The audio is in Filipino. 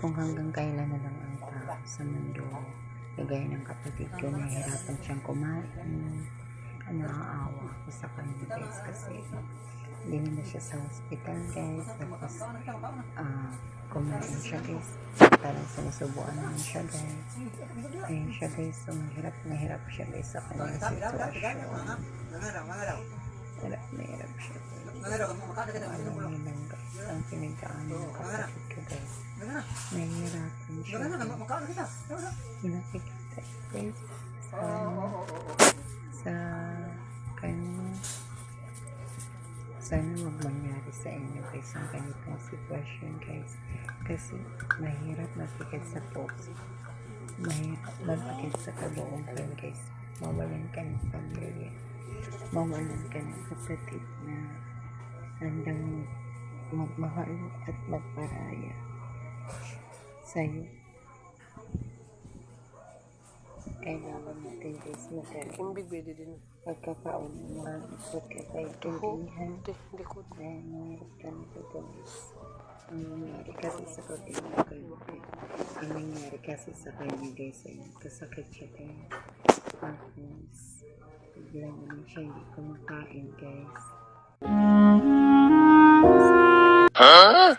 kung hanggang kailan na lang ang tao sa mundo. Kagaya ng kapatid ko, nahihirapan siyang kumain. Naaawa ako sa kanya guys kasi hindi na siya sa hospital guys. Tapos kumain siya guys. Parang sinusubuan naman siya guys. Ayun siya guys. So mahirap siya guys sa kanyang sitwasyon. Mahirap siya guys. Alam niyo lang guys ang pinagdaanan ng kapatid ko guys. Nahihirapan siya guys. Pinakikita guys sa kanya. Sana wag mangyari sa inyo guys ang ganitong sitwasyon guys. Kasi mahirap mabigat sa puso. Mahirap mabigat sa kalooban guys. Mawalan ka ng pamilya. Mawalan ka ng kapatid na handang magmahal at magparaya sa'yo. Kailangan natin guys magkaroon pagkakaunawaan at pagkakaintindihan. Dahil mahirap ganito guys. Ang nangyari kasi sa kapatid ko ang nangyari kasi sa kanya guys ay kasakit siya guys. Tapos bigla naman siya hindi kumakain guys. Huh?